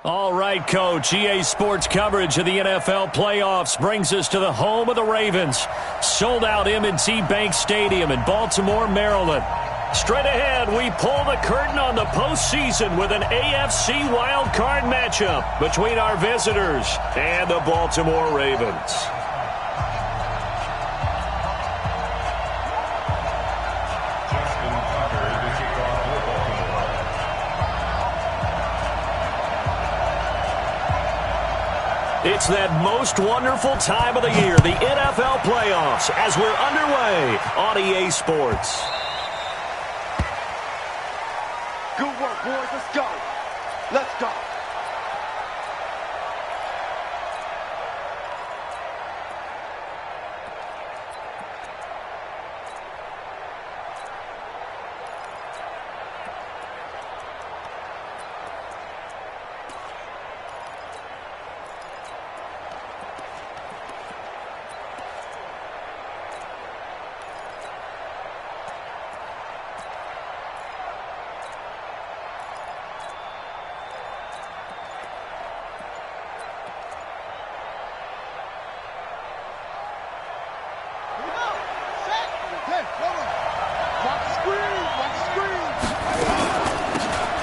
All right, Coach. EA Sports coverage of the NFL playoffs brings us to the home of the Ravens. Sold-out M&T Bank Stadium in Baltimore, Maryland. Straight ahead, we pull the curtain on the postseason with an AFC wildcard matchup between our visitors and the Baltimore Ravens. It's that most wonderful time of the year, the NFL playoffs, as we're underway on EA Sports. Good work, boys. Let's go. Let's go.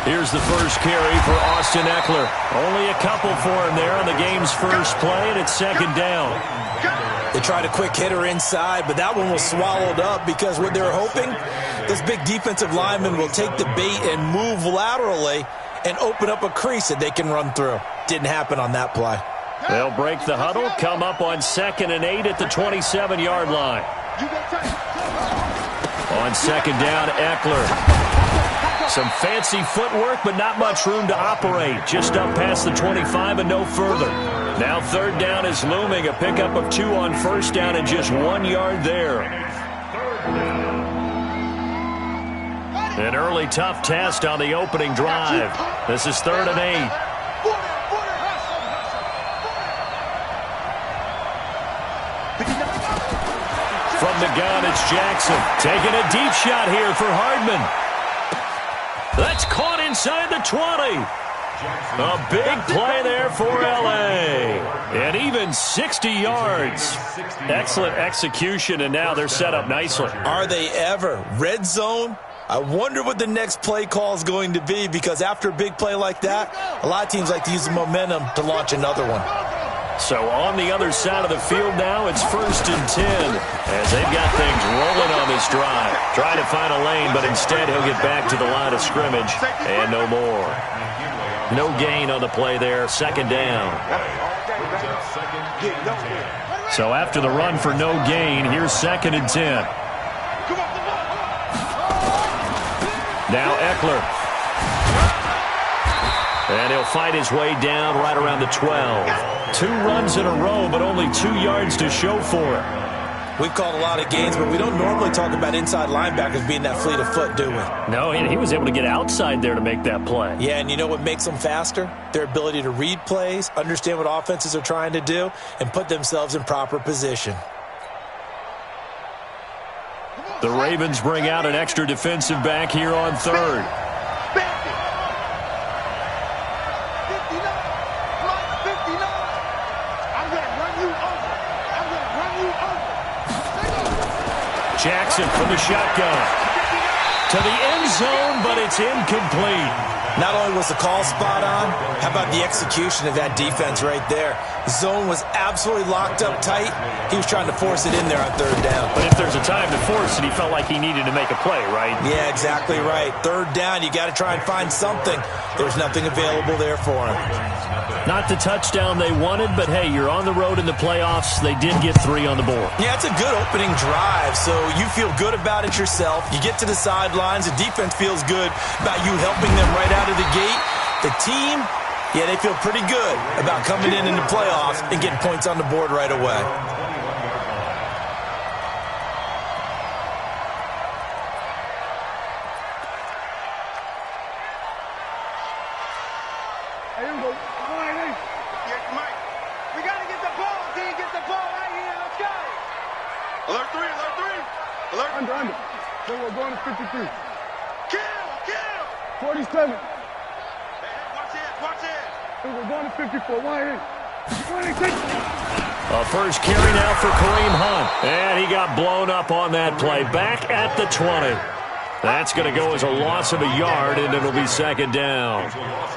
Here's the first carry for Austin Eckler. Only a couple for him there on the game's first play, and it's second down. They tried a quick hitter inside, but that one was swallowed up because what they're hoping, this big defensive lineman will take the bait and move laterally and open up a crease that they can run through. Didn't happen on that play. They'll break the huddle, come up on 2nd and 8 at the 27-yard line. On second down, Eckler. Some fancy footwork, but not much room to operate. Just up past the 25 and no further. Now third down is looming. A pickup of 2 on first down and just 1 yard there. An early tough test on the opening drive. This is 3rd and 8. From the gun, it's Jackson. Taking a deep shot here for Hardman. That's caught inside the 20. A big play there for L.A. And even 60 yards. Excellent execution, and now they're set up nicely. Are they ever? Red zone? I wonder what the next play call is going to be, because after a big play like that, a lot of teams like to use the momentum to launch another one. So on the other side of the field now, it's 1st and 10 as they've got things rolling on this drive. Trying to find a lane, but instead he'll get back to the line of scrimmage and no more. No gain on the play there, 2nd down. So after the run for no gain, here's 2nd and 10. Now Eckler. And he'll fight his way down right around the 12. 2 runs in a row, but only 2 yards to show for it. We've called a lot of games, but we don't normally talk about inside linebackers being that fleet of foot, do we? No, he was able to get outside there to make that play. Yeah, and you know what makes them faster? Their ability to read plays, understand what offenses are trying to do, and put themselves in proper position. The Ravens bring out an extra defensive back here on 3rd. Jackson from the shotgun. To the end zone, but it's incomplete. Not only was the call spot on, how about the execution of that defense right there? The zone was absolutely locked up tight. He was trying to force it in there on 3rd down. But if there's a time to force it, he felt like he needed to make a play, right? Yeah, exactly right. 3rd down, you got to try and find something. There's nothing available there for him. Not the touchdown they wanted, but hey, you're on the road in the playoffs. They did get 3 on the board. Yeah, it's a good opening drive, so you feel good about it yourself. You get to the sidelines, the defense feels good about you helping them right out of the gate. The team, yeah, they feel pretty good about coming in the playoffs and getting points on the board right away. Under. So we're going to 53. Kill! 47. Hey, watch it. We're going to 54. 26. A first carry now for Kareem Hunt. And he got blown up on that play. Back at the 20. That's going to go as a loss of a yard, and it'll be second down.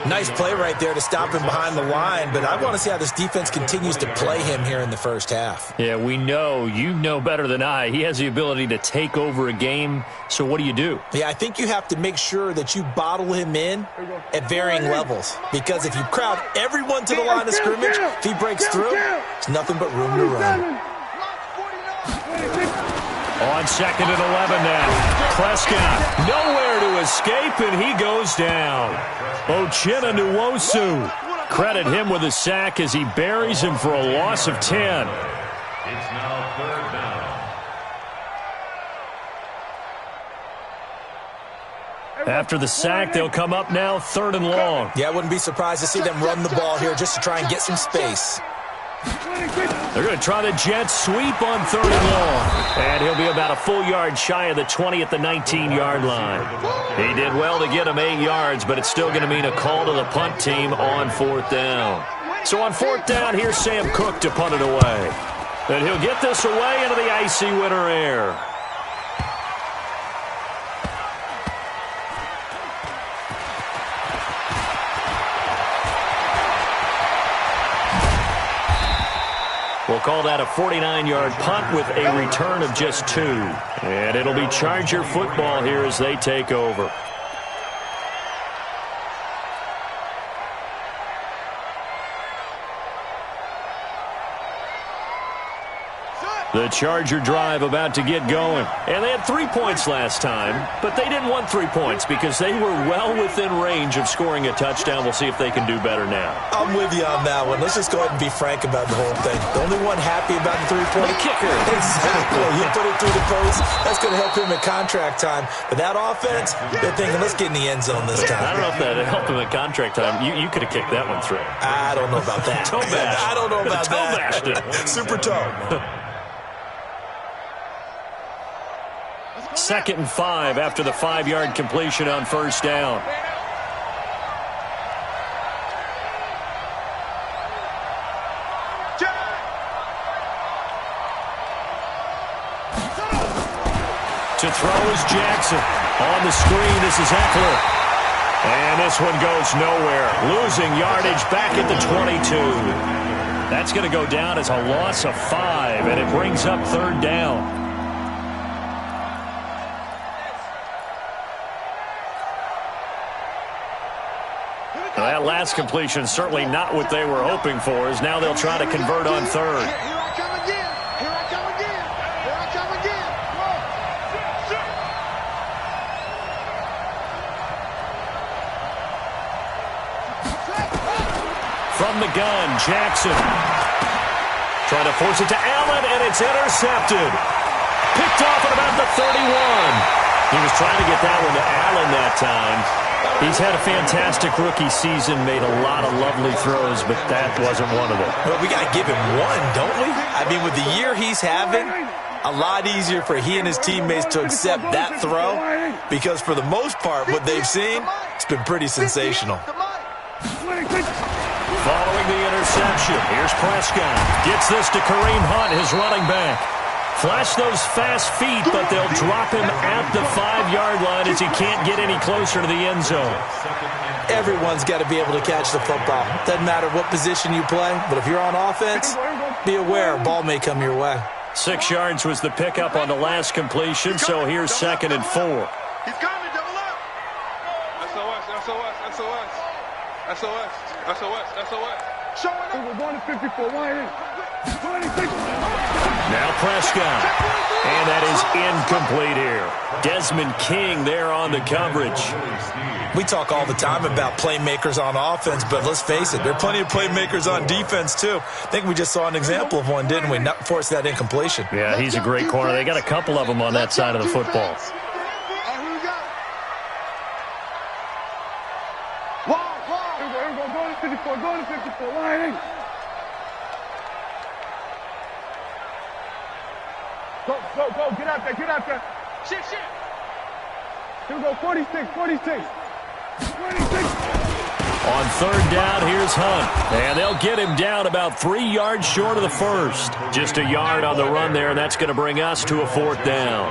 Nice play right there to stop him behind the line, but I want to see how this defense continues to play him here in the first half. Yeah, we know. You know better than I. He has the ability to take over a game, so what do you do? Yeah, I think you have to make sure that you bottle him in at varying levels, because if you crowd everyone to the line of scrimmage, if he breaks through, it's nothing but room to run. On second and 11 now. Prescott nowhere to escape, and he goes down. Uchenna Nwosu. Credit him with a sack as he buries him for a loss of 10. It's now third down. After the sack, they'll come up now third and long. Yeah, I wouldn't be surprised to see them run the ball here just to try and get some space. They're going to try the jet sweep on third and long. And he'll be about a full yard shy of the 20 at the 19-yard line. He did well to get him 8 yards, but it's still going to mean a call to the punt team on fourth down. So on fourth down, here's Sam Cook to punt it away. And he'll get this away into the icy winter air. We'll call that a 49-yard punt with a return of just 2. And it'll be Charger football here as they take over. The Charger drive about to get going. And they had 3 points last time, but they didn't want 3 points because they were well within range of scoring a touchdown. We'll see if they can do better now. I'm with you on that one. Let's just go ahead and be frank about the whole thing. The only one happy about the 3-point kicker. Exactly. He put it through the post. That's going to help him at contract time. But that offense, they're thinking, let's get in the end zone this time. I don't know if that helped him at contract time. You could have kicked that one through. I don't know about that. Toe bash. I don't know about toe that. Bashed it. Super toe. Second and 5 after the 5-yard completion on first down. To throw is Jackson. On the screen, this is Eckler. And this one goes nowhere. Losing yardage back at the 22. That's going to go down as a loss of 5, and it brings up third down. That last completion certainly not what they were hoping for, as now they'll try to convert on third. Here I come again. Here I come again. Here I come again. From the gun, Jackson. Trying to force it to Allen, and it's intercepted. Picked off at about the 31. He was trying to get that one to Allen that time. He's had a fantastic rookie season, made a lot of lovely throws, but that wasn't one of them. Well, we got to give him one, don't we? I mean, with the year he's having, a lot easier for he and his teammates to accept that throw, because for the most part, what they've seen, it's been pretty sensational. Following the interception, here's Prescott. Gets this to Kareem Hunt, his running back. Flash those fast feet, but they'll drop him at the 5-yard line as he can't get any closer to the end zone. Everyone's got to be able to catch the football. Doesn't matter what position you play, but if you're on offense, be aware a ball may come your way. 6 yards was the pickup on the last completion, so here's second and 4. He's coming, double up. SOS, SOS, SOS. SOS, SOS, SOS. Showing up. We're going to 54. 26. Now Prescott. And that is incomplete here. Desmond King there on the coverage. We talk all the time about playmakers on offense, but let's face it, there are plenty of playmakers on defense, too. I think we just saw an example of one, didn't we? Not force that incompletion. Yeah, he's a great corner. They got a couple of them on that side of the football. Go to 54. Go to 54. Line. Go. Get out there. Shit. Here we go, 46. 26. On third down, here's Hunt. And they'll get him down about 3 yards short of the first. Just a yard on the run there, and that's going to bring us to a fourth down.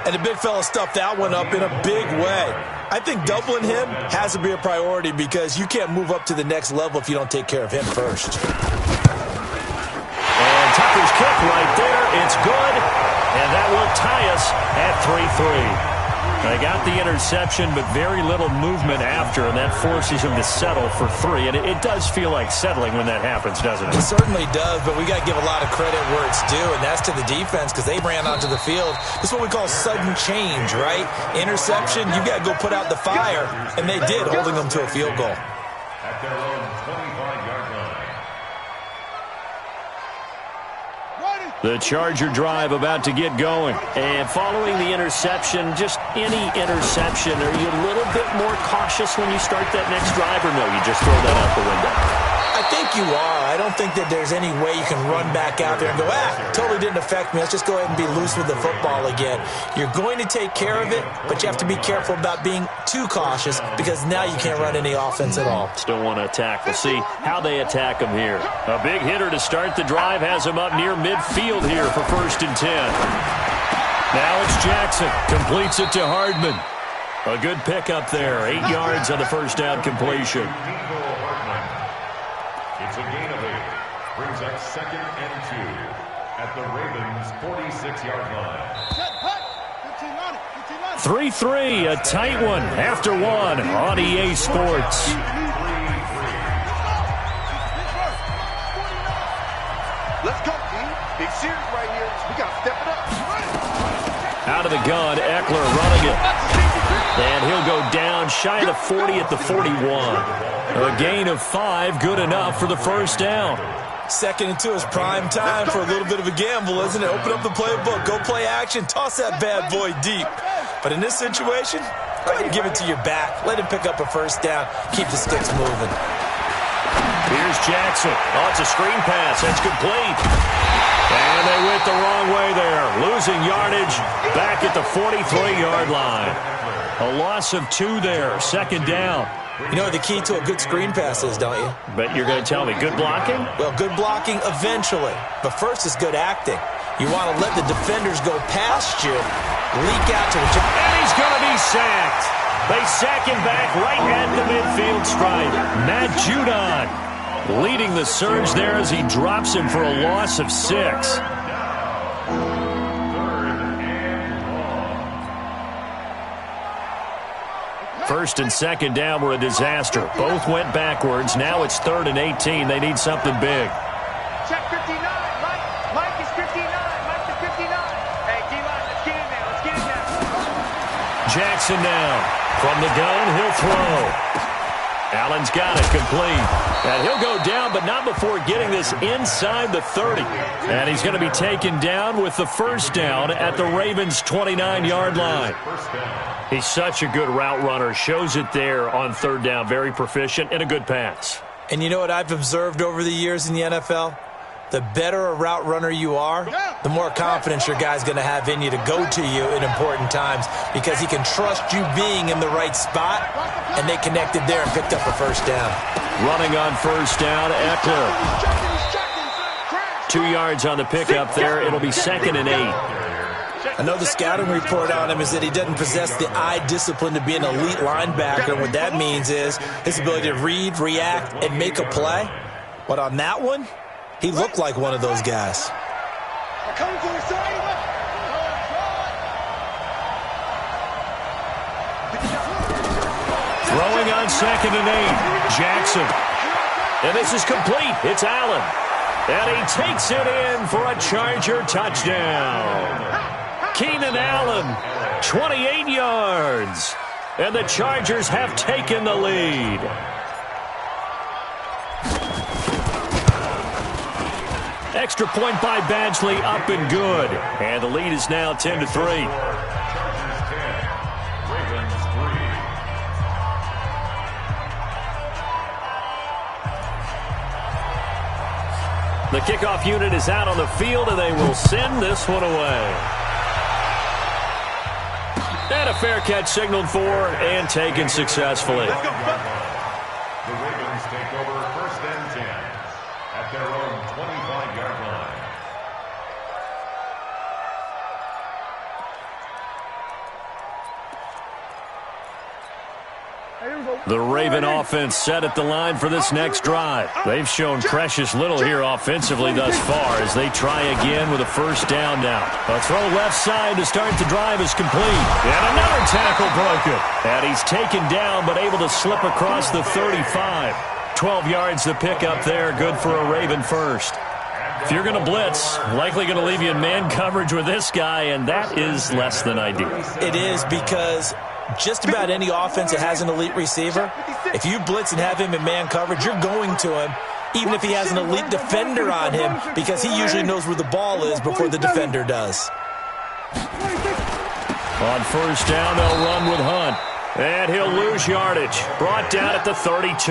And the big fella stuffed that one up in a big way. I think doubling him has to be a priority because you can't move up to the next level if you don't take care of him first. And Tucker's kick right there. It's good. And that will tie us at 3-3. They got the interception, but very little movement after, and that forces him to settle for 3. And it does feel like settling when that happens, doesn't it? It certainly does, but we got to give a lot of credit where it's due, and that's to the defense because they ran onto the field. This is what we call sudden change, right? Interception, you got to go put out the fire, and they did, holding them to a field goal. At their own 25-yard line. The Charger drive about to get going. And following the interception, just any interception, are you a little bit more cautious when you start that next drive, or no, you just throw that out the window? I think you are. I don't think that there's any way you can run back out there and go, totally didn't affect me. Let's just go ahead and be loose with the football again. You're going to take care of it, but you have to be careful about being too cautious because now you can't run any offense at all. Still want to attack. We'll see how they attack him here. A big hitter to start the drive has him up near midfield here for 1st and 10. Now it's Jackson. Completes it to Hardman. A good pickup there. 8 yards on the first down completion. It's a gain of 8. Brings up 2nd and 2 at the Ravens' 46-yard line. 3-3, a tight one after 1 on EA Sports. Let's go, team. Big series right here. We got to step it up. Out of the gun, Eckler running it. And he'll go down shy of the 40 at the 41. A gain of 5, good enough for the first down. 2nd and 2 is prime time for a little bit of a gamble, isn't it? Open up the playbook, go play action, toss that bad boy deep. But in this situation, go ahead and give it to your back. Let him pick up a first down. Keep the sticks moving. Here's Jackson. Oh, it's a screen pass. That's complete. And they went the wrong way there. Losing yardage back at the 43-yard line. A loss of 2 there. 2nd down. You know what the key to a good screen pass is, don't you? But you're going to tell me, good blocking? Well, good blocking eventually. But first is good acting. You want to let the defenders go past you, leak out to the... And he's going to be sacked. They sack him back right at the midfield stripe. Matt Judon leading the surge there as he drops him for a loss of 6. First and 2nd down were a disaster. Both went backwards. Now it's 3rd and 18. They need something big. Check 59. Mike is 59. Mike is 59. Hey, D-line, let's get in there. Let's get in there. Jackson now. From the gun, he'll throw. Allen's got it complete. And he'll go down, but not before getting this inside the 30. And he's going to be taken down with the first down at the Ravens' 29-yard line. He's such a good route runner. Shows it there on 3rd down. Very proficient and a good pass. And you know what I've observed over the years in the NFL? The better a route runner you are, the more confidence your guy's going to have in you to go to you in important times because he can trust you being in the right spot, and they connected there and picked up a first down. Running on first down, Eckler. 2 yards on the pickup there. It'll be 2nd and 8. I know the scouting report on him is that he doesn't possess the eye discipline to be an elite linebacker. And what that means is his ability to read, react, and make a play. But on that one, he looked like one of those guys. Throwing on 2nd and 8. Jackson. And this is complete. It's Allen. And he takes it in for a Charger touchdown. Keenan Allen, 28 yards. And the Chargers have taken the lead. Extra point by Badgley, up and good. And the lead is now 10-3. The kickoff unit is out on the field, and they will send this one away. And a fair catch signaled for and taken successfully. The Ravens take over 1st and 10 at their own 25-yard line. The Raven offense set at the line for this next drive. They've shown precious little here offensively thus far as they try again with a 1st down now. A throw left side to start the drive is complete. And another tackle broken. And he's taken down but able to slip across the 35. 12 yards to pick up there. Good for a Raven 1st. If you're going to blitz, likely going to leave you in man coverage with this guy, and that is less than ideal. It is, because just about any offense that has an elite receiver, if you blitz and have him in man coverage, you're going to him, even if he has an elite defender on him, because he usually knows where the ball is before the defender does. On 1st down, they'll run with Hunt. And he'll lose yardage. Brought down at the 32.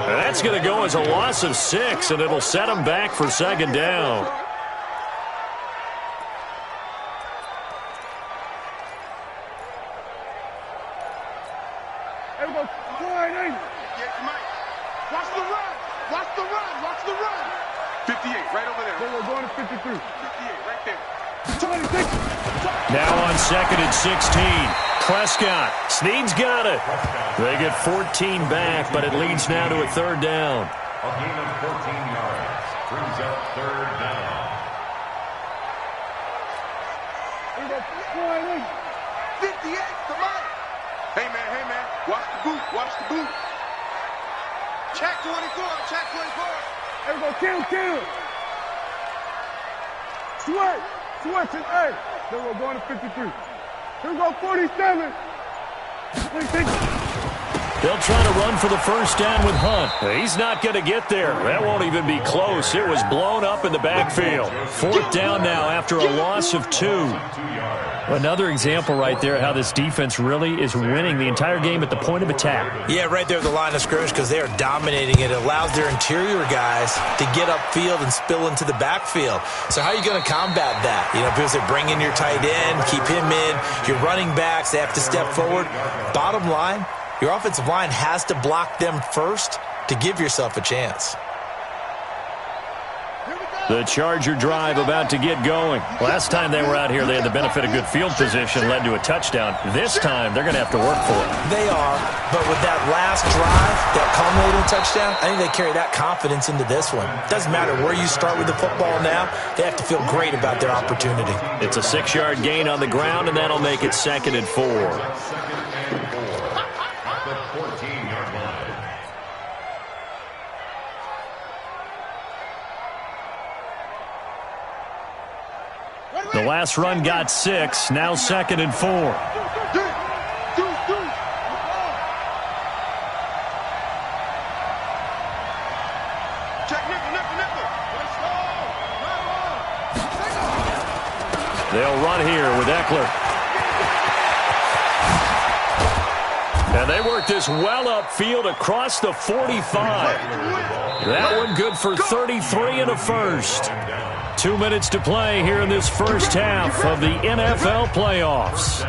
That's going to go as a loss of 6, and it'll set him back for 2nd down. Watch the run. Watch the run. Watch the run. 58, right over there. We're going to 53. 58, right there. 26. Now on 2nd and 16. Prescott. Snead's got it. They get 14 back, but it leads now to a 3rd down. A gain of 14 yards brings up 3rd down. 58, come on. Hey, man. Watch the boot. Watch the boot. Check 24. Check 24. There we go. Kill. Switch and A. Then we're going to 53. Here we go, 47. They'll try to run for the 1st down with Hunt. He's not going to get there. That won't even be close. It was blown up in the backfield. 4th down now after a loss of 2. Another example right there how this defense really is winning the entire game at the point of attack. Yeah, right there at the line of scrimmage, because they are dominating it. It allows their interior guys to get upfield and spill into the backfield. So how are you going to combat that? You know, because they bring in your tight end, keep him in. Your running backs, they have to step forward. Bottom line, your offensive line has to block them first to give yourself a chance. The Charger drive about to get going. Last time they were out here, they had the benefit of good field position, led to a touchdown. This time, they're going to have to work for it. They are, but with that last drive, that culminating touchdown, I think they carry that confidence into this one. Doesn't matter where you start with the football now, they have to feel great about their opportunity. It's a 6-yard gain on the ground, and that'll make it 2nd and 4. The last run got 6, now 2nd and 4. They'll run here with Eckler. And they work this well upfield across the 45. That one good for 33 and a 1st. 2 minutes to play here in this 1st half of the NFL playoffs.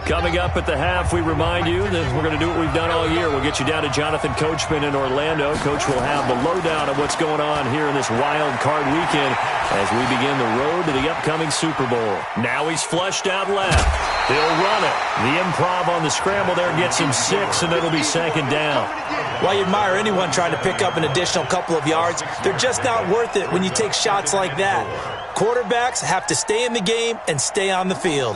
Coming up at the half, we remind you that we're going to do what we've done all year. We'll get you down to Jonathan Coachman in Orlando. Coach will have the lowdown of what's going on here in this wild card weekend as we begin the road to the upcoming Super Bowl. Now he's flushed out left. He'll run it. The improv on the scramble there gets him 6, and it'll be 2nd down. Well, you admire anyone trying to pick up an additional couple of yards. They're just not worth it when you take shots like that. Quarterbacks have to stay in the game and stay on the field.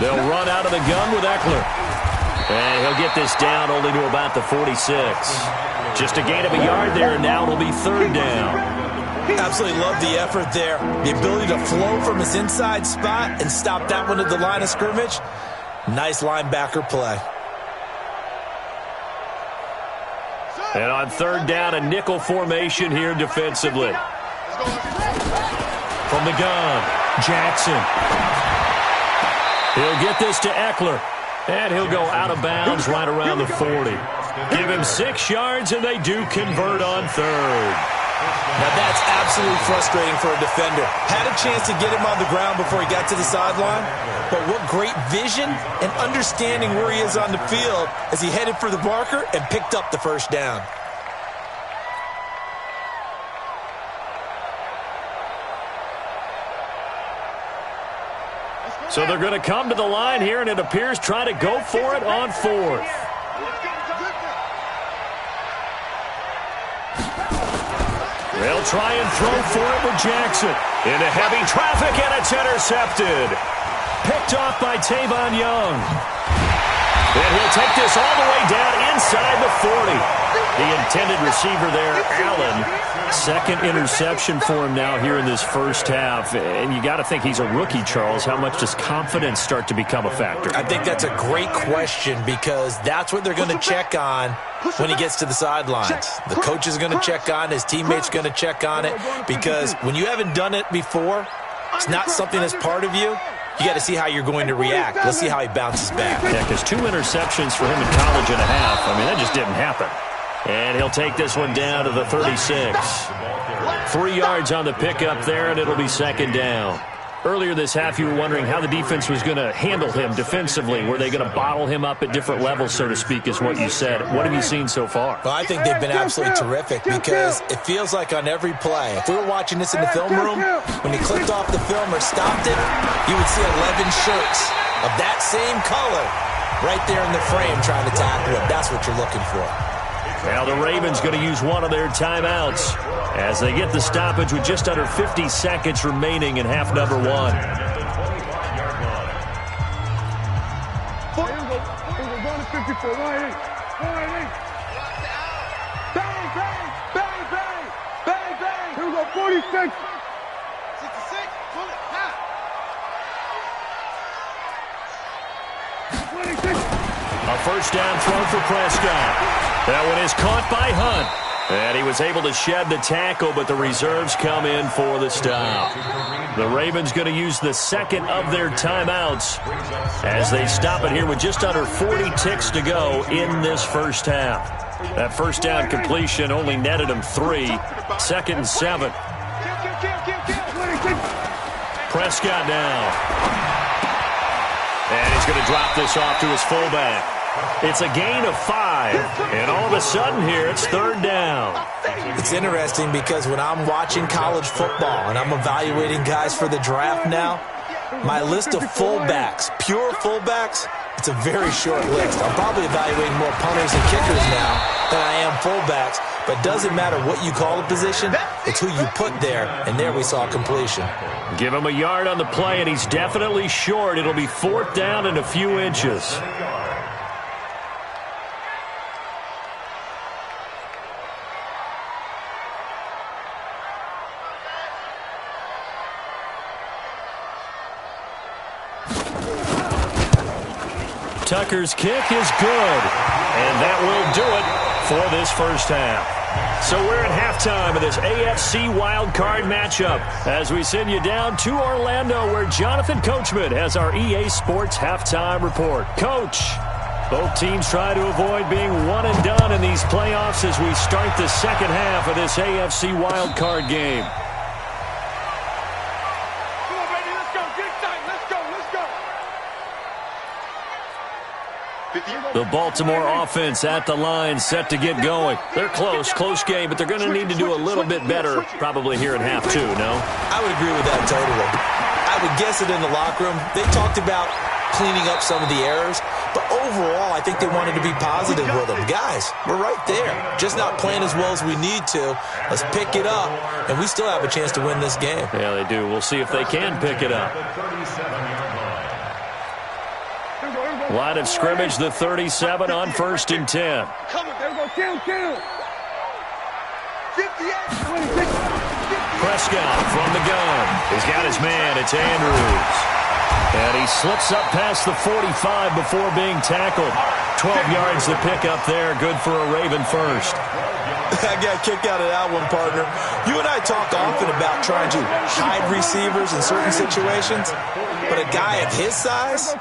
They'll run out of the gun with Eckler. And he'll get this down only to about the 46. Just a gain of a yard there, and now it'll be 3rd down. Absolutely love the effort there. The ability to flow from his inside spot and stop that one at the line of scrimmage. Nice linebacker play. And on 3rd down, a nickel formation here defensively. From the gun, Jackson. He'll get this to Eckler. And he'll go out of bounds right around the 40. Give him 6 yards, and they do convert on third. Now that's absolutely frustrating for a defender. Had a chance to get him on the ground before he got to the sideline, but what great vision and understanding where he is on the field as he headed for the marker and picked up the first down. So they're going to come to the line here, and it appears try to go for it on fourth. They'll try and throw for it with Jackson. Into heavy traffic, and it's intercepted. Picked off by Tavon Young. And he'll take this all the way down inside the 40. The intended receiver there, Allen. Second interception for him now here in this first half. And you got to think he's a rookie, Charles. How much does confidence start to become a factor? I think that's a great question because that's what they're going to check on when he gets to the sidelines. The coach is going to check on, his teammates are going to check on it, because when you haven't done it before, it's not something that's part of you. You got to see how you're going to react. Let's see how he bounces back. Yeah, because 2 interceptions for him in college and a half. I mean, that just didn't happen. And he'll take this one down to the 36. 3 yards on the pickup there, and it'll be second down. Earlier this half, you were wondering how the defense was going to handle him defensively. Were they going to bottle him up at different levels, so to speak, is what you said. What have you seen so far? Well, I think they've been absolutely terrific because it feels like on every play, if we were watching this in the film room, when he clicked off the film or stopped it, you would see 11 shirts of that same color right there in the frame trying to tackle him. That's what you're looking for. Now the Ravens going to use one of their timeouts as they get the stoppage with just under 50 seconds remaining in half number 1. Here we go, 46. 66. Pull it. A first down throw for Prescott. That one is caught by Hunt. And he was able to shed the tackle, but the reserves come in for the stop. The Ravens going to use the second of their timeouts as they stop it here with just under 40 ticks to go in this first half. That first down completion only netted him 3. 2nd and 7. Prescott now. And he's going to drop this off to his fullback. It's a gain of 5, and all of a sudden here, it's third down. It's interesting because when I'm watching college football and I'm evaluating guys for the draft now, my list of fullbacks, pure fullbacks, it's a very short list. I'm probably evaluating more punters and kickers now than I am fullbacks, but it doesn't matter what you call the position, it's who you put there, and there we saw completion. Give him a yard on the play, and he's definitely short. It'll be 4th down and a few inches. Tucker's kick is good, and that will do it for this first half. So we're at halftime of this AFC wildcard matchup as we send you down to Orlando where Jonathan Coachman has our EA Sports halftime report. Coach, both teams try to avoid being one and done in these playoffs as we start the second half of this AFC wildcard game. The Baltimore offense at the line, set to get going. They're close game, but they're going to need to do a little bit better probably here in half 2, no? I would agree with that totally. I would guess it in the locker room. They talked about cleaning up some of the errors, but overall, I think they wanted to be positive with them. Guys, we're right there. Just not playing as well as we need to. Let's pick it up, and we still have a chance to win this game. Yeah, they do. We'll see if they can pick it up. Line of scrimmage, the 37 on 1st and 10. Prescott from the gun. He's got his man. It's Andrews. And he slips up past the 45 before being tackled. 12 yards to pick up there. Good for a Raven first. I got kicked out of that one, partner. You and I talk often about trying to hide receivers in certain situations, but a guy of his size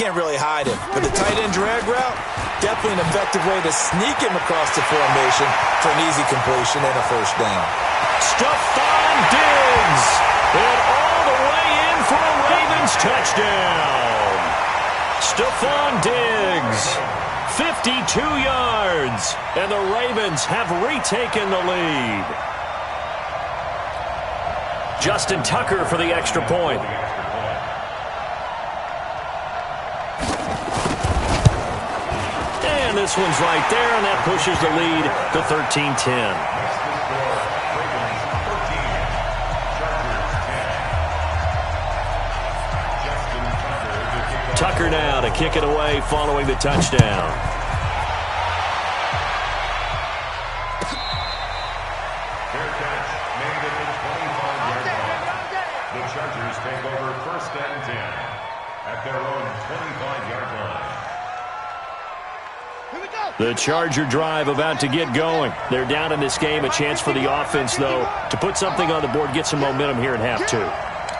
can't really hide him. But the tight end drag route, definitely an effective way to sneak him across the formation for an easy completion and a first down. Stephon Diggs, and all the way in for a Ravens touchdown. Stephon Diggs, 52 yards, and the Ravens have retaken the lead. Justin Tucker for the extra point. And this one's right there, and that pushes the lead to 13-10. Tucker now to kick it away following the touchdown. Fair catch made at the 25-yard line. The Chargers take over 1st and 10 at their own 25-yard line. The Charger drive about to get going. They're down in this game. A chance for the offense, though, to put something on the board, get some momentum here in half two.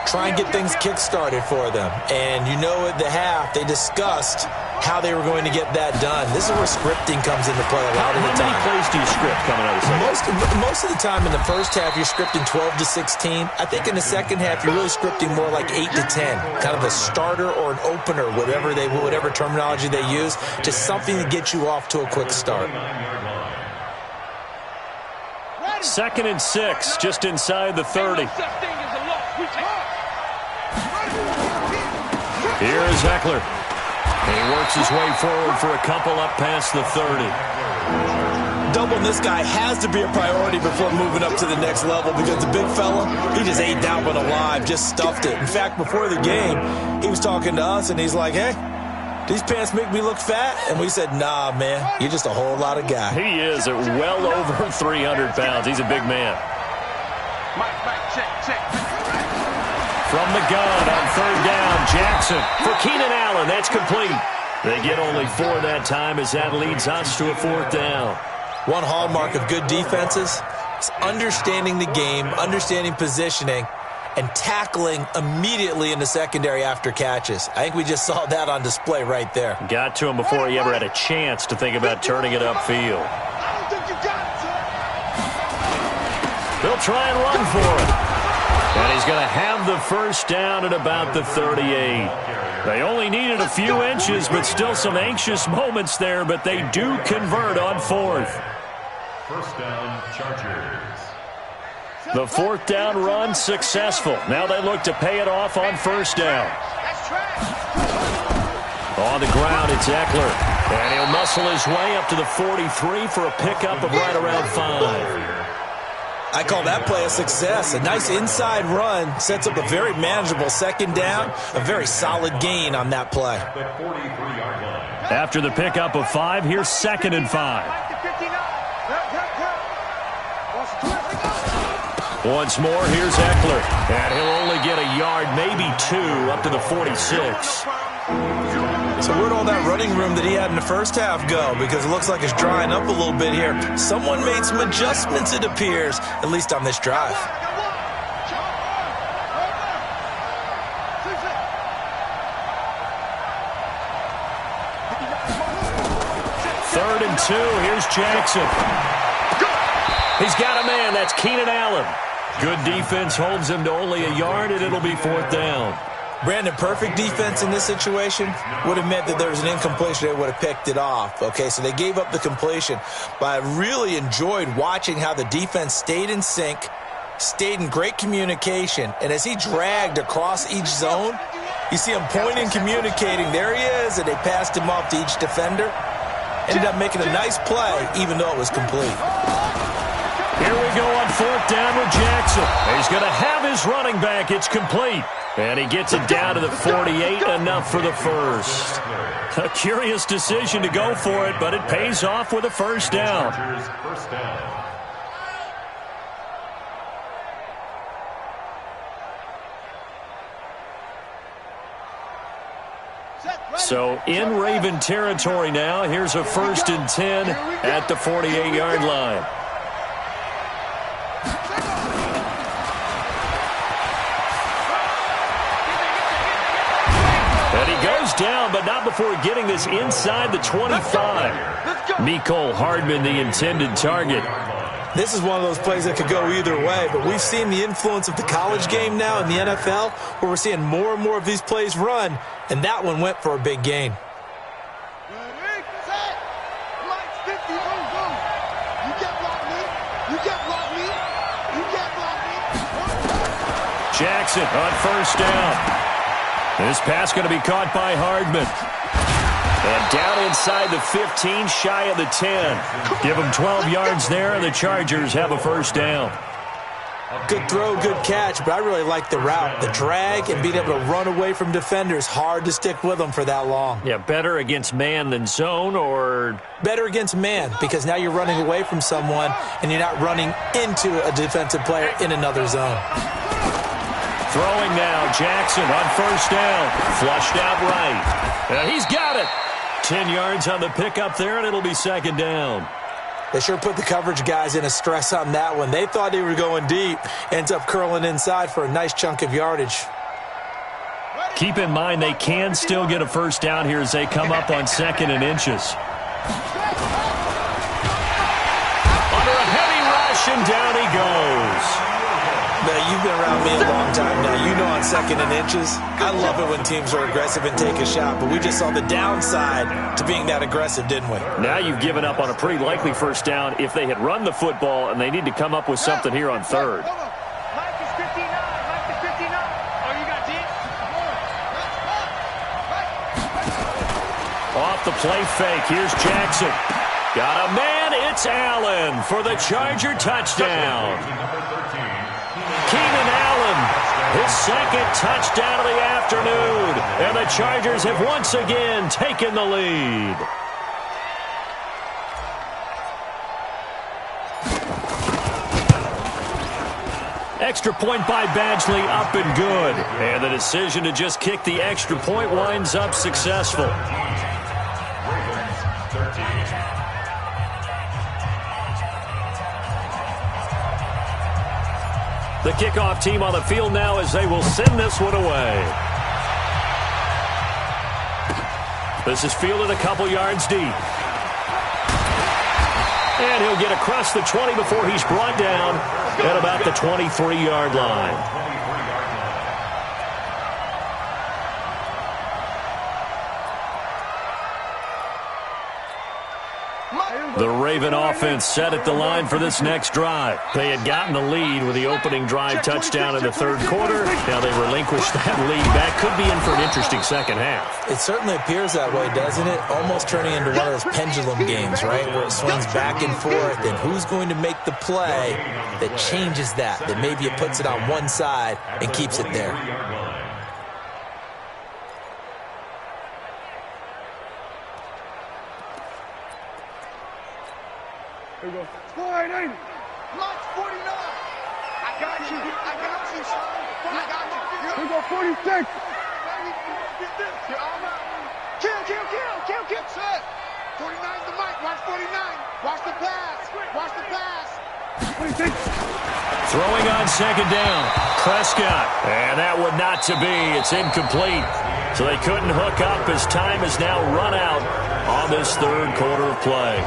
Try and get things kick-started for them. And you know at the half, they discussed how they were going to get that done. This is where scripting comes into play a lot of the time. How many plays do you script coming out of the second? Most of the time in the first half, you're scripting 12 to 16. I think in the second half, you're really scripting more like 8 to 10. Kind of a starter or an opener, whatever terminology they use, just something to get you off to a quick start. 2nd and 6, just inside the 30. Here's Eckler. He works his way forward for a couple up past the 30. Doubling this guy has to be a priority before moving up to the next level because the big fella, he just ate that one alive, just stuffed it. In fact, before the game, he was talking to us, and he's like, hey, these pants make me look fat? And we said, nah, man, you're just a whole lot of guy. He is at well over 300 pounds. He's a big man. From the gun on 3rd down, Jackson for Keenan Allen. That's complete. They get only 4 that time as that leads us to a 4th down. One hallmark of good defenses is understanding the game, understanding positioning, and tackling immediately in the secondary after catches. I think we just saw that on display right there. Got to him before he ever had a chance to think about turning it upfield. They'll try and run for it. And he's going to have the first down at about the 38. They only needed a few inches, but still some anxious moments there, but they do convert on 4th. 1st down, Chargers. The 4th down run successful. Now they look to pay it off on 1st down. On the ground, it's Eckler. And he'll muscle his way up to the 43 for a pickup of right around 5. I call that play a success. A nice inside run sets up a very manageable 2nd down, a very solid gain on that play. After the pickup of 5, here's 2nd and 5. Once more, here's Eckler. And he'll only get a yard, maybe 2, up to the 46. So where'd all that running room that he had in the first half go? Because it looks like it's drying up a little bit here. Someone made some adjustments, it appears, at least on this drive. 3rd and 2, here's Jackson. He's got a man, that's Keenan Allen. Good defense holds him to only a yard, and it'll be 4th down. Brandon, perfect defense in this situation would have meant that there was an incompletion. They would have picked it off. Okay, so they gave up the completion. But I really enjoyed watching how the defense stayed in sync, stayed in great communication. And as he dragged across each zone, you see him pointing, communicating. There he is, and they passed him off to each defender. Ended up making a nice play, even though it was complete. Here we go on 4th down with Jackson. He's going to have his running back. It's complete. And he gets it down to the 48, enough for the first. A curious decision to go for it, but it pays off with a 1st down. So in Raven territory now, here's a 1st and 10 at the 48-yard line. goes down, but not before getting this inside the 25. Mecole Hardman, the intended target. This is one of those plays that could go either way, but we've seen the influence of the college game now in the NFL, where we're seeing more and more of these plays run, and that one went for a big gain. Jackson on first down. This pass going to be caught by Hardman. And down inside the 15, shy of the 10. Give them 12 yards there, and the Chargers have a first down. Good throw, good catch, but I really like the route. The drag and being able to run away from defenders, hard to stick with them for that long. Yeah, better against man than zone, or? Better against man, because now you're running away from someone, and you're not running into a defensive player in another zone. Throwing now, Jackson on first down. Flushed out right. And he's got it. 10 yards on the pickup there, and it'll be second down. They sure put the coverage guys in a stress on that one. They thought they were going deep. Ends up curling inside for a nice chunk of yardage. Keep in mind they can still get a first down here as they come up on 2nd and inches. Under a heavy rush, and down he goes. Now, you've been around me a long time now. You know on 2nd and inches, I love it when teams are aggressive and take a shot, but we just saw the downside to being that aggressive, didn't we? Now you've given up on a pretty likely first down if they had run the football, and they need to come up with something here on 3rd. Mike is 59. Mike is 59. Oh, you got deep? Off the play fake. Here's Jackson. Got a man. It's Allen for the Charger touchdown. Keenan Allen, his 2nd touchdown of the afternoon. And the Chargers have once again taken the lead. Extra point by Badgley, up and good. And the decision to just kick the extra point winds up successful. The kickoff team on the field now as they will send this one away. This is fielded a couple yards deep. And he'll get across the 20 before he's brought down at about the 23-yard line. The Raven offense set at the line for this next drive. They had gotten the lead with the opening drive touchdown in the 3rd quarter. Now they relinquished that lead. That could be in for an interesting second half. It certainly appears that way, doesn't it? Almost turning into one of those pendulum games, right, where it swings back and forth. And who's going to make the play that changes that maybe it puts it on one side and keeps it there? Here we go. 480. Mike's 49. I got you. I got you, son. I got you. Here we go. 46. You're all right. Kill. Set. 49's the Mike. Watch 49. Watch the pass. Watch the pass. 26. Throwing on 2nd down. Prescott. And that would not to be. It's incomplete. So they couldn't hook up as time is now run out on this 3rd quarter of play.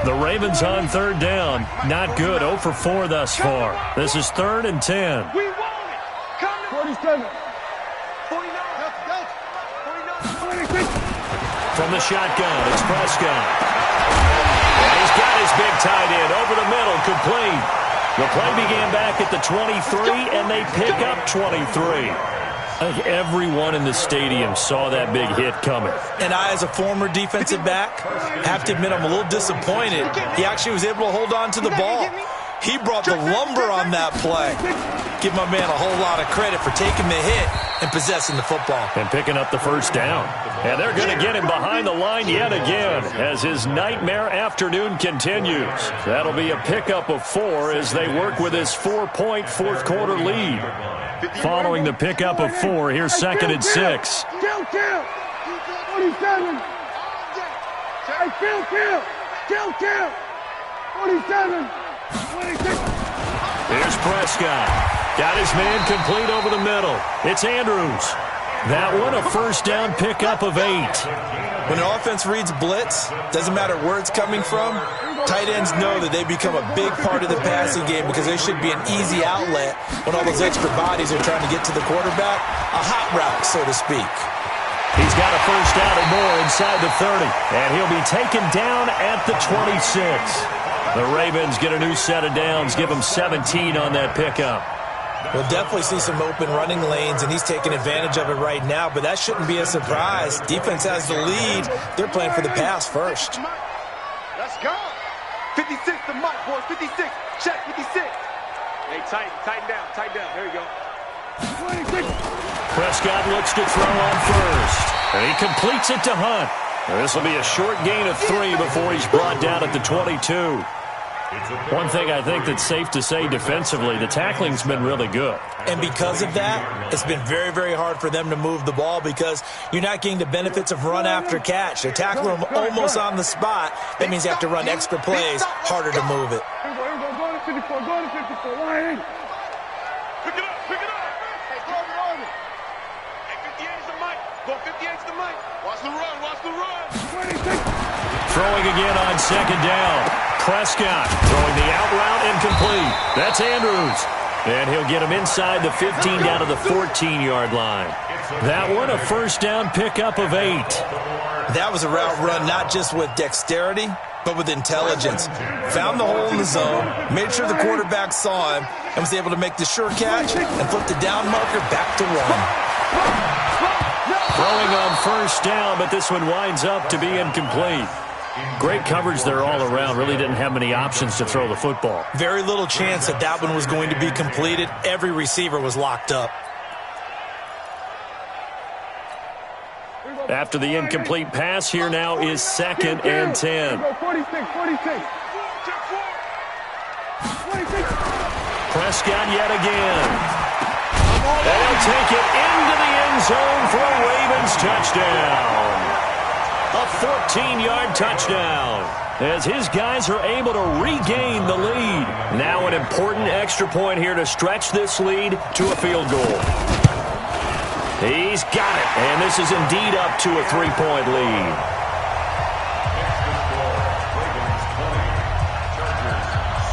The Ravens on 3rd down. Not good. 0 for 4 thus far. This is 3rd and 10. We want it. Come to 47. 49. 26. From the shotgun, it's Prescott. And he's got his big tight end over the middle, complete. The play began back at the 23, and they pick up 23. I think everyone in the stadium saw that big hit coming. And I, as a former defensive back, have to admit I'm a little disappointed. He actually was able to hold on to the ball. He brought the lumber on that play. Give my man a whole lot of credit for taking the hit and possessing the football. And picking up the first down. And they're going to get him behind the line yet again as his nightmare afternoon continues. That'll be a pickup of 4 as they work with his 4-point 4th quarter lead. Following the pickup of 4, here's 2nd and 6. Kill. 47. Hey, kill. 47. 26. Here's Prescott. Got his man complete over the middle. It's Andrews. That one a first down pickup of 8. When an offense reads blitz, doesn't matter where it's coming from, tight ends know that they become a big part of the passing game because they should be an easy outlet when all those extra bodies are trying to get to the quarterback. A hot route, so to speak. He's got a first down and more inside the 30, and he'll be taken down at the 26. The Ravens get a new set of downs, give them 17 on that pickup. We'll definitely see some open running lanes, and he's taking advantage of it right now, but that shouldn't be a surprise. Defense has the lead. They're playing for the pass first. Let's go. 56 to Mike, boys. 56. Check 56. Hey, tighten down. There you go. Prescott looks to throw on first, and he completes it to Hunt. This will be a short gain of 3 before he's brought down at the 22. One thing I think that's safe to say defensively, the tackling's been really good. And because of that, it's been very, very hard for them to move the ball because you're not getting the benefits of run after catch. They're tackling them almost on the spot. That means you have to run extra plays, harder to move it. Go to 54. Pick it up. Hey, throw it on it. Hey, 58's the mic. Go 58's the mic. Watch the run. 26. Throwing again on second down. Prescott throwing the out route incomplete. That's Andrews. And he'll get him inside the 15 down to the 14-yard line. That one a first down pickup of 8. That was a route run not just with dexterity, but with intelligence. Found the hole in the zone, made sure the quarterback saw him, and was able to make the sure catch and flip the down marker back to 1. Throwing on first down, but this one winds up to be incomplete. Great coverage there all around. Really didn't have many options to throw the football. Very little chance that that one was going to be completed. Every receiver was locked up. After the incomplete pass, here now is 2nd and 10. 46. Prescott yet again. They'll take it into the end zone for a Ravens touchdown. A 14-yard touchdown as his guys are able to regain the lead. Now an important extra point here to stretch this lead to a field goal. He's got it, and this is indeed up to a 3-point lead. Ravens 20, Chargers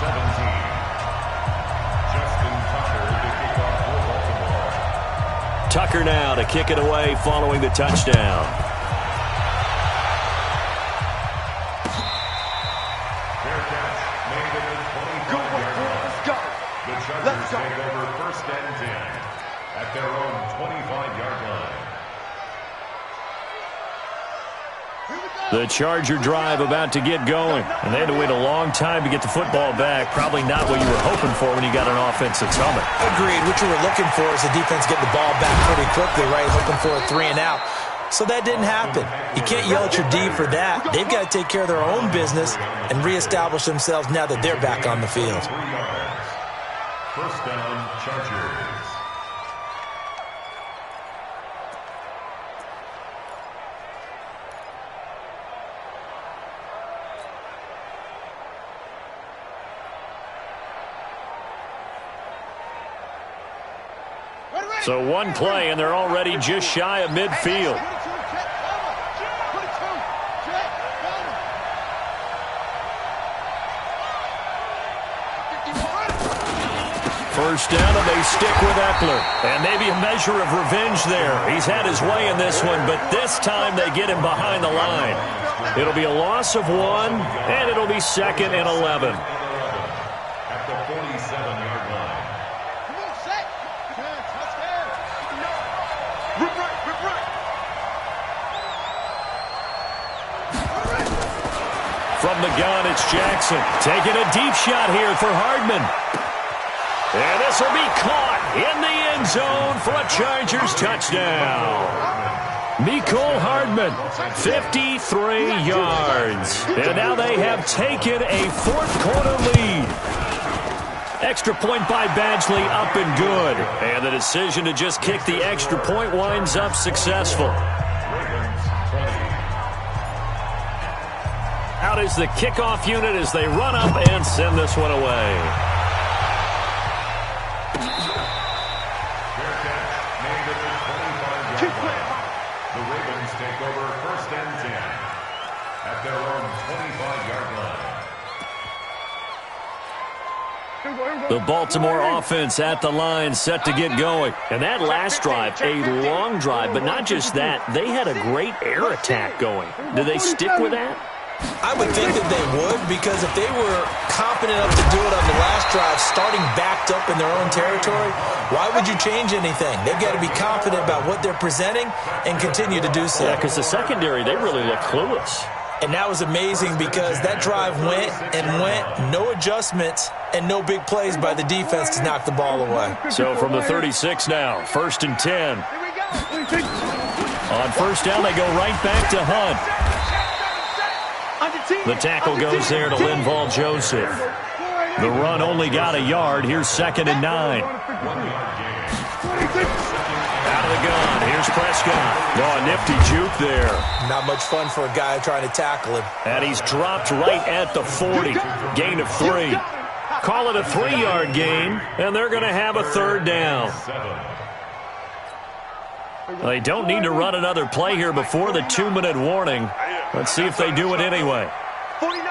17. Justin Tucker to kick off for Baltimore. Tucker now to kick it away following the touchdown. Let's take over 1st and 10 at their own 25-yard line. The Charger drive about to get going, and they had to wait a long time to get the football back. Probably not what you were hoping for when you got an offense that's humming. Agreed. What you were looking for is the defense getting the ball back pretty quickly, right? Hoping for a 3 and out. So that didn't happen. You can't yell at your D for that. They've got to take care of their own business and reestablish themselves now that they're back on the field. 1st down, Chargers. So one play, and they're already just shy of midfield. First down, and they stick with Eckler. And maybe a measure of revenge there. He's had his way in this one, but this time they get him behind the line. It'll be a loss of 1, and it'll be 2nd and 11. At the 47-yard line. Come on, set. Touchdown. Rip right. From the gun, it's Jackson. Taking a deep shot here for Hardman. And this will be caught in the end zone for a Chargers touchdown. Mecole Hardman, 53 yards. And now they have taken a fourth-quarter lead. Extra point by Badgley up and good. And the decision to just kick the extra point winds up successful. Out is the kickoff unit as they run up and send this one away. made at the 25-yard line. The Ravens take over 1st and 10 at their own 25-yard line. The Baltimore offense at the line, set to get going. And that last drive, a long drive, but not just that. They had a great air attack going. Do they stick with that? I would think that they would, because if they were confident enough to do it on the last drive, starting backed up in their own territory, why would you change anything? They've got to be confident about what they're presenting and continue to do so. Yeah, because the secondary, they really look clueless. And that was amazing because that drive went and went, no adjustments, and no big plays by the defense to knock the ball away. So from the 36 now, 1st and 10. On 1st down, they go right back to Hunt. The tackle goes there to Linval Joseph. The run only got a yard. Here's 2nd and 9. Out of the gun. Here's Prescott. Oh, a nifty juke there. Not much fun for a guy trying to tackle him. And he's dropped right at the 40. Gain of 3. Call it a 3-yard gain, and they're going to have a 3rd down. They don't need to run another play here before the 2-minute warning. Let's see if they do it anyway. 49 the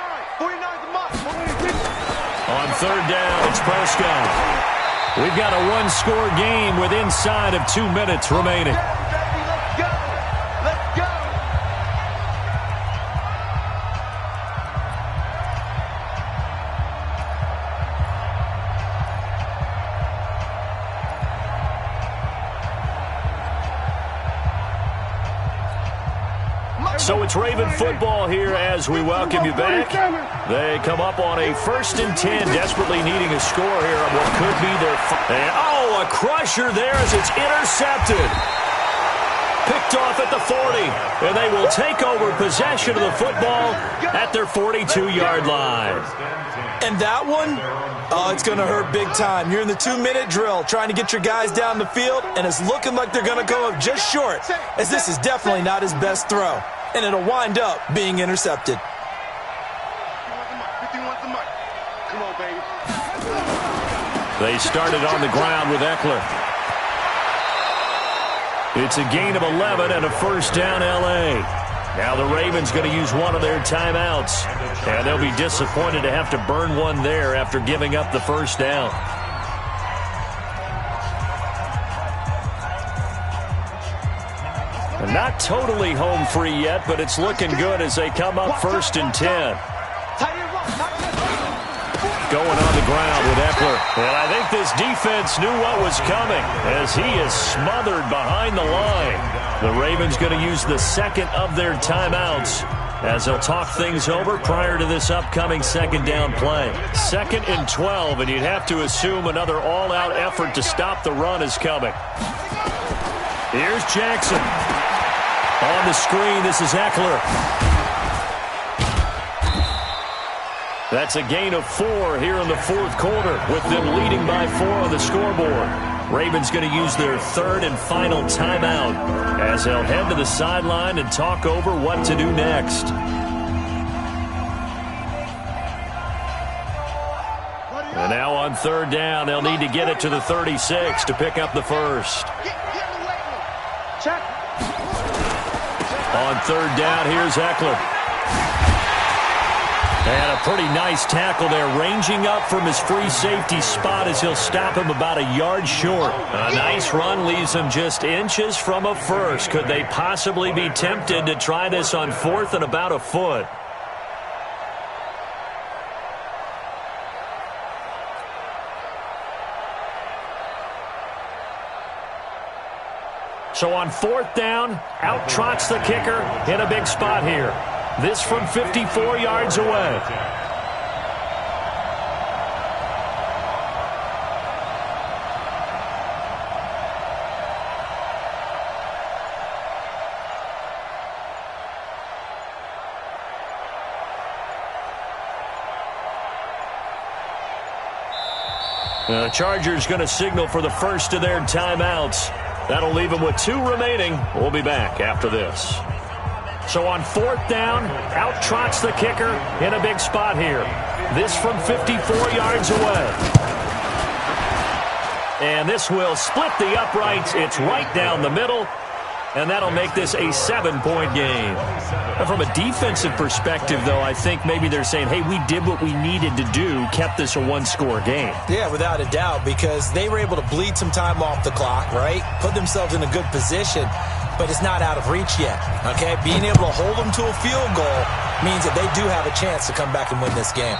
mark. On 3rd down, it's Prescott. We've got a 1-score game with inside of 2 minutes remaining. Let's go. Let's go. So it's Raven football here as we welcome you back. They come up on a 1st and 10, desperately needing a score here on what could be their... Oh, a crusher there as it's intercepted. Picked off at the 40, and they will take over possession of the football at their 42-yard line. And that one, oh, it's going to hurt big time. You're in the 2-minute drill trying to get your guys down the field, and it's looking like they're going to go up just short, as this is definitely not his best throw. And it'll wind up being intercepted. 51's the mark. Come on, baby. They started on the ground with Eckler. It's a gain of 11 and a 1st down L.A. Now the Ravens going to use one of their timeouts. And they'll be disappointed to have to burn one there after giving up the 1st down. Not totally home free yet, but it's looking good as they come up 1st and 10. Going on the ground with Eckler. And I think this defense knew what was coming as he is smothered behind the line. The Ravens going to use the 2nd of their timeouts as they'll talk things over prior to this upcoming 2nd down play. 2nd and 12, and you'd have to assume another all-out effort to stop the run is coming. Here's Jackson. On the screen, this is Eckler. That's a gain of 4 here in the 4th quarter, with them leading by 4 on the scoreboard. Ravens going to use their 3rd and final timeout as they'll head to the sideline and talk over what to do next. And now on 3rd down, they'll need to get it to the 36 to pick up the 1st. Check. On 3rd down, here's Eckler. And a pretty nice tackle there, ranging up from his free safety spot as he'll stop him about a yard short. A nice run leaves him just inches from a 1st. Could they possibly be tempted to try this on 4th and about a foot? So on 4th down, out trots the kicker in a big spot here. This from 54 yards away. The Chargers going to signal for the 1st of their timeouts. That'll leave them with 2 remaining. We'll be back after this. So on 4th down, out trots the kicker in a big spot here. This from 54 yards away. And this will split the uprights. It's right down the middle. And that'll make this a 7-point game. And from a defensive perspective, though, I think maybe they're saying, hey, we did what we needed to do, kept this a one-score game. Yeah, without a doubt, because they were able to bleed some time off the clock, right? Put themselves in a good position, but it's not out of reach yet, okay? Being able to hold them to a field goal means that they do have a chance to come back and win this game.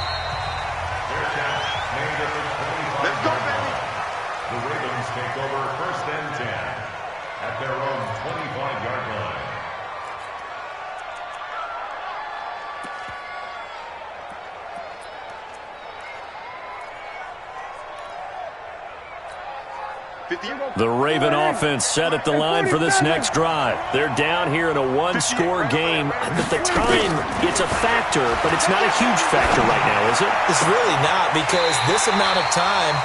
Let's go, baby. The Ravens take over 1st and 10 at their own 25-yard line. The Raven offense set at the line for this next drive. They're down here in a one-score game. But the time, it's a factor, but it's not a huge factor right now, is it? It's really not, because this amount of time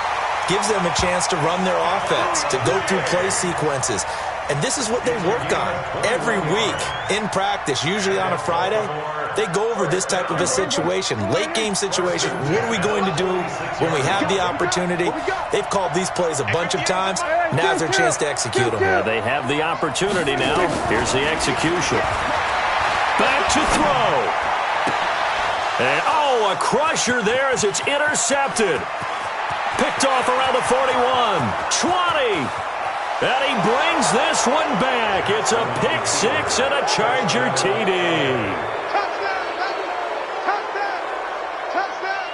gives them a chance to run their offense, to go through play sequences. And this is what they work on every week in practice, usually on a Friday. They go over this type of a situation, late-game situation. What are we going to do when we have the opportunity? They've called these plays a bunch of times. Now's their chance to execute them. Yeah, they have the opportunity now. Here's the execution. Back to throw. And, a crusher there as it's intercepted. Picked off around the 41, 20. And he brings this one back. It's a pick six and a Charger TD. Touchdown, baby. Touchdown. Touchdown.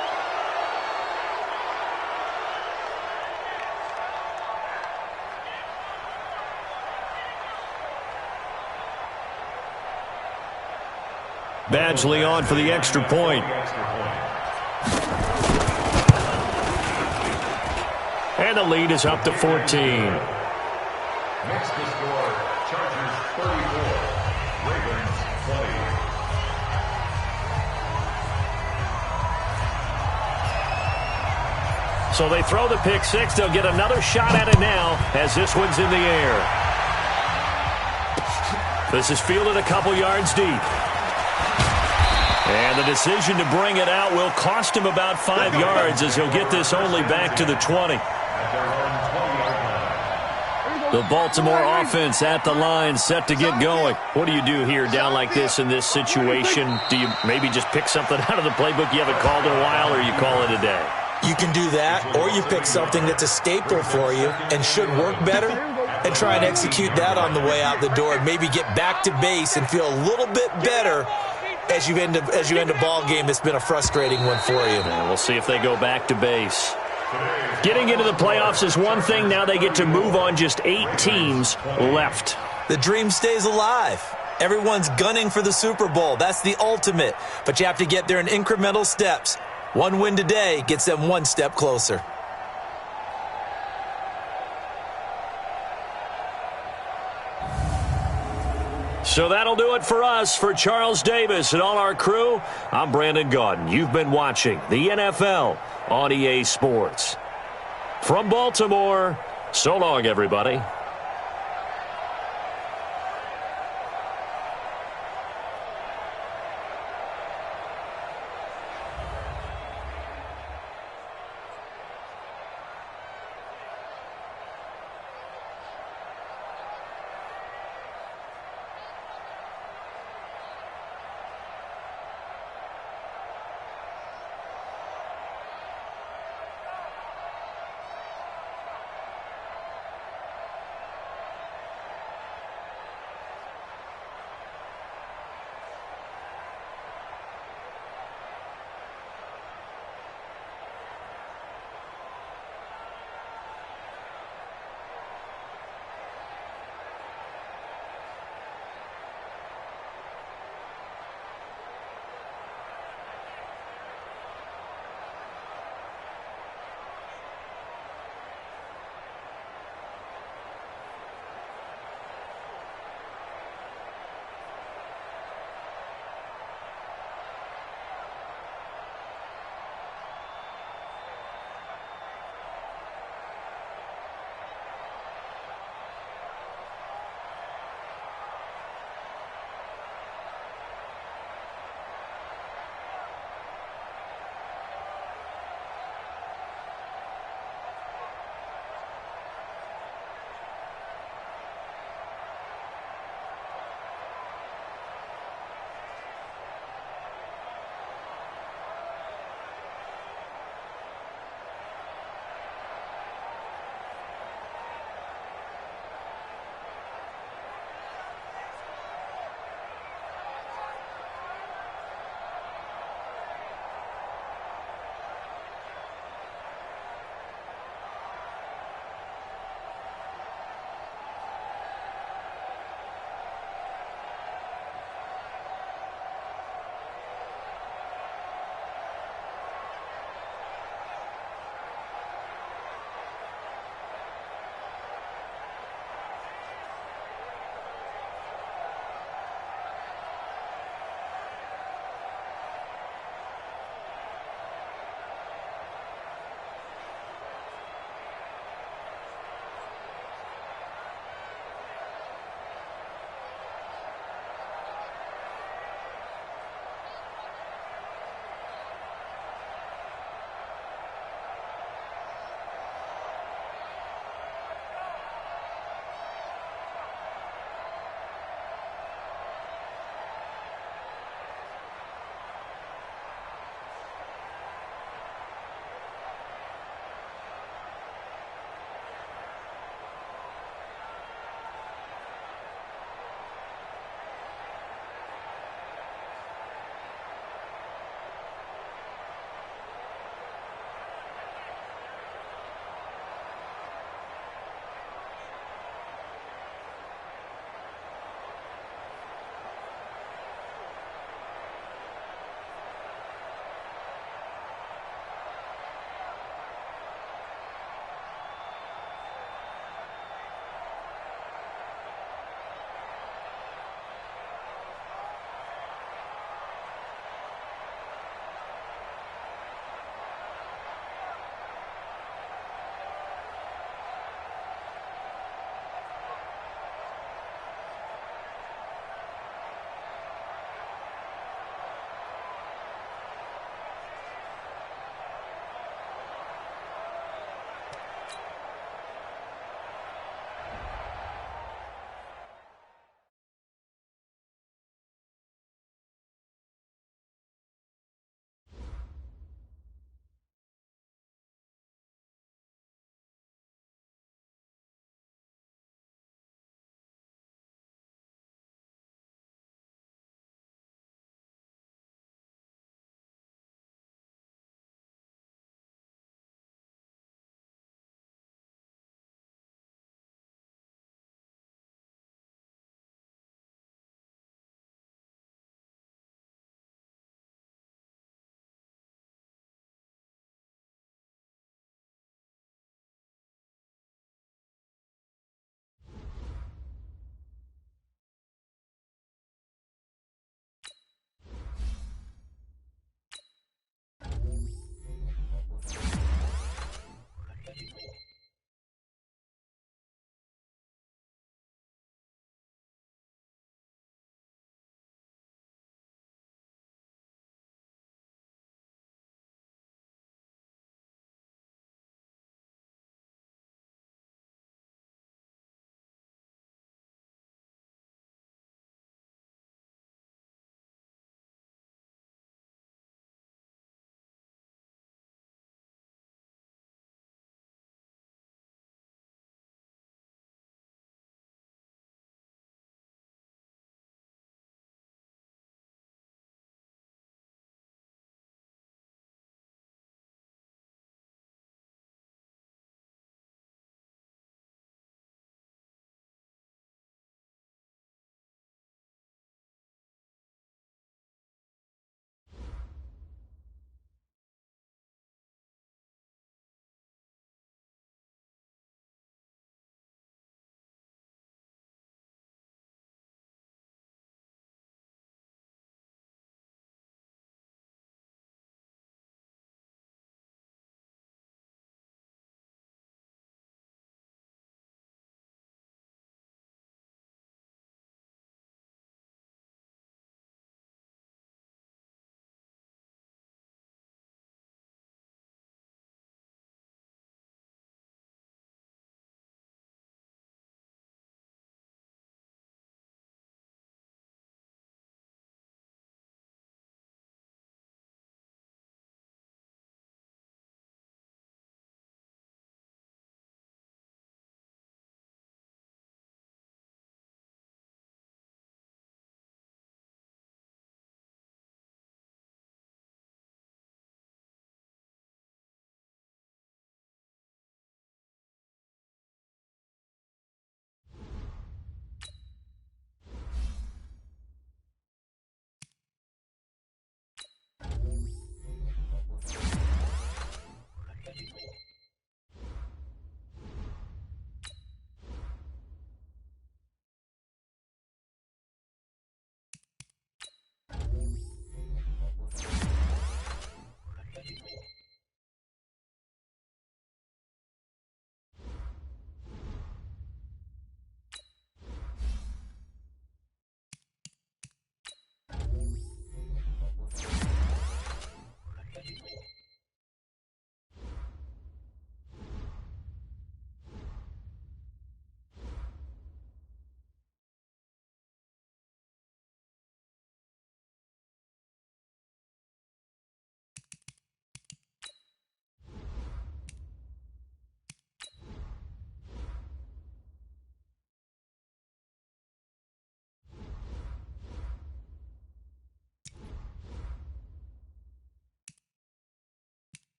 Badgley on for the extra point. And the lead is up to 14. Makes the score Chargers 34, Ravens 20. So they throw the pick six. They'll get another shot at it now as this one's in the air. This is fielded a couple yards deep. And the decision to bring it out will cost him about 5 yards as he'll get this only back to the 20. The Baltimore offense at the line, set to get going. What do you do here down like this in this situation? Do you maybe just pick something out of the playbook you haven't called in a while, or you call it a day? You can do that, or you pick something that's a staple for you and should work better and try and execute that on the way out the door and maybe get back to base and feel a little bit better as you end a ball game that's been a frustrating one for you. And we'll see if they go back to base. Getting into the playoffs is one thing. Now they get to move on. Just 8 teams left. The dream stays alive. Everyone's gunning for the Super Bowl. That's the ultimate. But you have to get there in incremental steps. One win today gets them one step closer. So that'll do it for us. For Charles Davis and all our crew, I'm Brandon Gaudin. You've been watching the NFL on EA Sports. From Baltimore, so long, everybody.